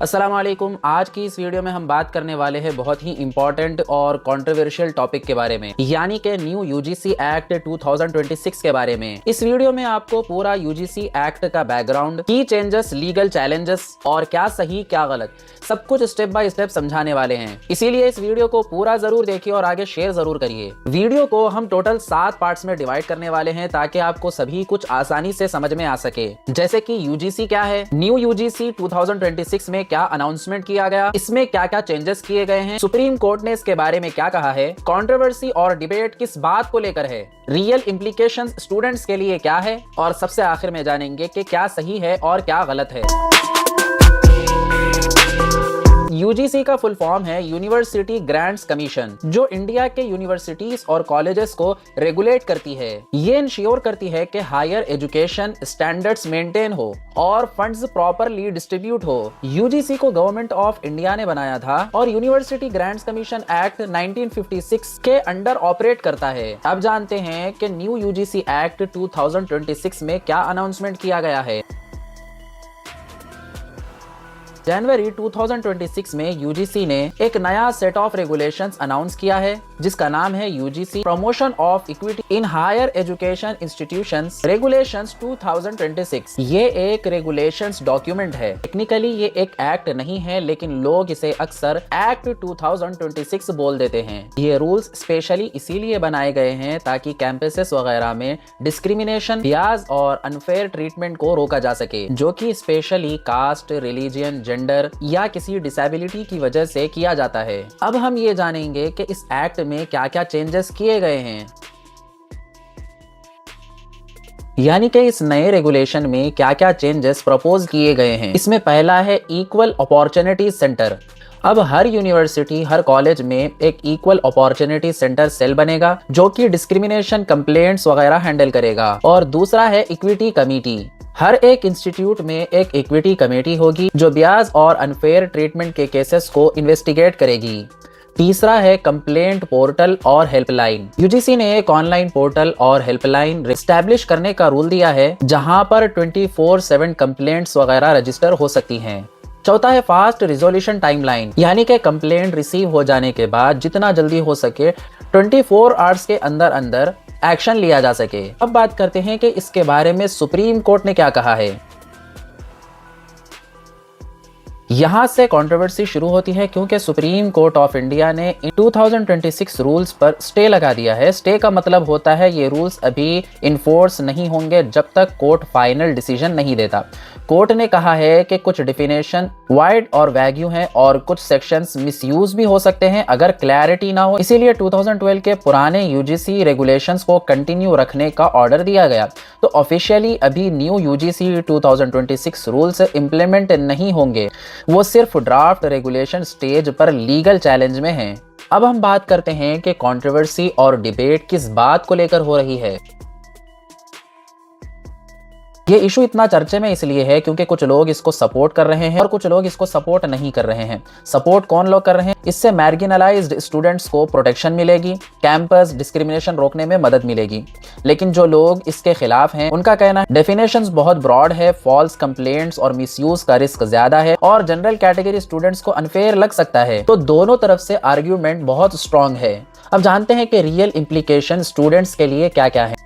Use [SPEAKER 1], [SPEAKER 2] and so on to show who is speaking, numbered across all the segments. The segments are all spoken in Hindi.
[SPEAKER 1] अस्सलाम वालेकुम। आज की इस वीडियो में हम बात करने वाले हैं बहुत ही इंपॉर्टेंट और कंट्रोवर्शियल टॉपिक के बारे में, यानी कि न्यू यूजीसी एक्ट 2026 के बारे में। इस वीडियो में आपको पूरा यूजीसी एक्ट का बैकग्राउंड, की चेंजेस, लीगल चैलेंजेस और क्या सही क्या गलत, सब कुछ स्टेप बाय स्टेप समझाने वाले हैं। इसीलिए इस वीडियो को पूरा जरूर देखिए और आगे शेयर जरूर करिए। वीडियो को हम टोटल 7 पार्ट्स में डिवाइड करने वाले हैं ताकि आपको सभी कुछ आसानी से समझ में आ सके। जैसे कि यूजीसी क्या है, न्यू यूजीसी 2026 में क्या अनाउंसमेंट किया गया, इसमें क्या क्या चेंजेस किए गए हैं, सुप्रीम कोर्ट ने इसके बारे में क्या कहा है, कंट्रोवर्सी और डिबेट किस बात को लेकर है, रियल इम्प्लीकेशंस स्टूडेंट्स के लिए क्या है, और सबसे आखिर में जानेंगे कि क्या सही है और क्या गलत है। यूजीसी का फुल फॉर्म है यूनिवर्सिटी ग्रांट्स कमीशन, जो इंडिया के यूनिवर्सिटीज और कॉलेजेस को रेगुलेट करती है। ये इंश्योर करती है कि हायर एजुकेशन स्टैंडर्ड्स मेंटेन हो और फंड्स प्रॉपरली डिस्ट्रीब्यूट हो। यूजीसी को गवर्नमेंट ऑफ इंडिया ने बनाया था और यूनिवर्सिटी ग्रांट्स कमीशन एक्ट 1956 के अंडर ऑपरेट करता है। अब जानते हैं कि न्यू यूजीसी एक्ट 2026 में क्या अनाउंसमेंट किया गया है। जनवरी 2026 में यूजीसी ने एक नया सेट ऑफ रेगुलेशंस अनाउंस किया है जिसका नाम है UGC promotion of equity in higher education institutions regulations 2026। ये एक रेगुलेशंस डॉक्यूमेंट है। टेक्निकली ये एक एक्ट नहीं है, लेकिन लोग इसे अक्सर एक्ट 2026 बोल देते हैं। ये रूल्स स्पेशली इसीलिए बनाए गए हैं ताकि कैंपसेस वगैरह में डिस्क्रिमिनेशन, बियाज और अनफेयर ट्रीटमेंट को रोका जा सके, जो कि स्पेशली कास्ट, रिलीजियन, जेंडर या किसी डिसेबिलिटी की वजह से किया जाता है। अब हम ये जानेंगे कि इस एक्ट में क्या क्या चेंजेस किए गए हैं, यानी कि इस नए रेगुलेशन में क्या क्या चेंजेस प्रपोज किए गए हैं। इसमें पहला है इक्वल अपॉर्चुनिटी सेंटर। अब हर यूनिवर्सिटी, हर कॉलेज में एक इक्वल अपॉर्चुनिटी सेंटर सेल बनेगा जो कि डिस्क्रिमिनेशन कंप्लेंट्स वगैरह हैंडल करेगा। और दूसरा है इक्विटी कमेटी। हर एक इंस्टीट्यूट में एक इक्विटी कमेटी होगी जो बियाज और अनफेयर ट्रीटमेंट के केसेस को इन्वेस्टिगेट करेगी। तीसरा है कंप्लेंट पोर्टल और हेल्पलाइन। यूजीसी ने एक ऑनलाइन पोर्टल और हेल्पलाइन एस्टैब्लिश करने का रूल दिया है जहां पर 24/7 कंप्लेंट्स वगैरह रजिस्टर हो सकती हैं। चौथा है फास्ट रिजोल्यूशन टाइमलाइन, यानी कि कंप्लेंट रिसीव हो जाने के बाद जितना जल्दी हो सके 24 आवर्स के अंदर अंदर एक्शन लिया जा सके। अब बात करते हैं कि इसके बारे में सुप्रीम कोर्ट ने क्या कहा है। यहां से कंट्रोवर्सी शुरू होती है क्योंकि सुप्रीम कोर्ट ऑफ इंडिया ने 2026 रूल्स पर स्टे लगा दिया है। स्टे का मतलब होता है ये रूल्स अभी इन्फोर्स नहीं होंगे जब तक कोर्ट फाइनल डिसीजन नहीं देता। कोर्ट ने कहा है कि कुछ डिफिनेशन वाइड और वैग्यू हैं और कुछ सेक्शंस मिसयूज भी हो सकते हैं अगर क्लैरिटी ना हो। इसीलिए 2012 के पुराने यूजीसी रेगुलेशंस को कंटिन्यू रखने का ऑर्डर दिया गया। तो ऑफिशियली अभी न्यू यूजीसी 2026 रूल्स इंप्लीमेंट नहीं होंगे, वो सिर्फ ड्राफ्ट रेगुलेशन स्टेज पर लीगल चैलेंज में हैं। अब हम बात करते हैं कि कंट्रोवर्सी और डिबेट किस बात को लेकर हो रही है। ये इशू इतना चर्चे में इसलिए है क्योंकि कुछ लोग इसको सपोर्ट कर रहे हैं और कुछ लोग इसको सपोर्ट नहीं कर रहे हैं। सपोर्ट कौन लोग कर रहे हैं? इससे मार्जिनलाइज्ड स्टूडेंट्स को प्रोटेक्शन मिलेगी, कैंपस डिस्क्रिमिनेशन रोकने में मदद मिलेगी। लेकिन जो लोग इसके खिलाफ हैं उनका कहना है डेफिनेशंस बहुत ब्रॉड है, फॉल्स कंप्लेंट्स और मिसयूज का रिस्क ज्यादा है और जनरल कैटेगरी स्टूडेंट्स को अनफेयर लग सकता है। तो दोनों तरफ से आर्ग्यूमेंट बहुत स्ट्रॉन्ग है। अब जानते हैं कि रियल इम्प्लीकेशन स्टूडेंट्स के लिए क्या क्या है।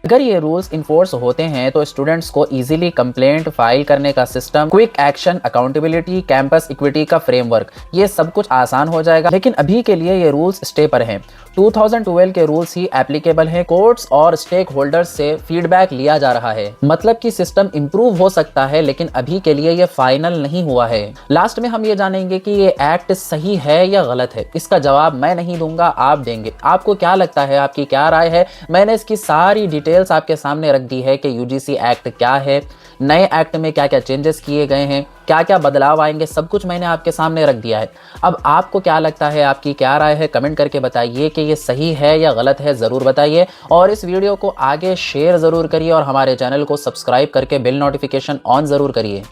[SPEAKER 1] अगर ये रूल्स इन्फोर्स होते हैं तो स्टूडेंट्स को इजीली कंप्लेंट फाइल करने का system, quick action, accountability, campus equity का फ्रेमवर्क, ये सब कुछ आसान हो जाएगा। लेकिन अभी के लिए ये रूल्स स्टे पर हैं। 2012 के रूल्स ही एप्लीकेबल हैं। कोर्ट्स और स्टेक होल्डर्स से फीडबैक लिया जा रहा है, मतलब कि सिस्टम इंप्रूव हो सकता है, लेकिन अभी के लिए ये फाइनल नहीं हुआ है। लास्ट में हम ये जानेंगे कि ये एक्ट सही है या गलत है। इसका जवाब मैं नहीं दूंगा, आप देंगे। आपको क्या लगता है, आपकी क्या राय है? मैंने इसकी सारी डिटेल्स आपके सामने रख दी है कि यूजीसी एक्ट क्या है, नए एक्ट में क्या क्या चेंजेस किए गए हैं, क्या क्या बदलाव आएंगे, सब कुछ मैंने आपके सामने रख दिया है। अब आपको क्या लगता है, आपकी क्या राय है, कमेंट करके बताइए कि ये सही है या गलत है, ज़रूर बताइए। और इस वीडियो को आगे शेयर ज़रूर करिए और हमारे चैनल को सब्सक्राइब करके बेल नोटिफिकेशन ऑन ज़रूर करिए।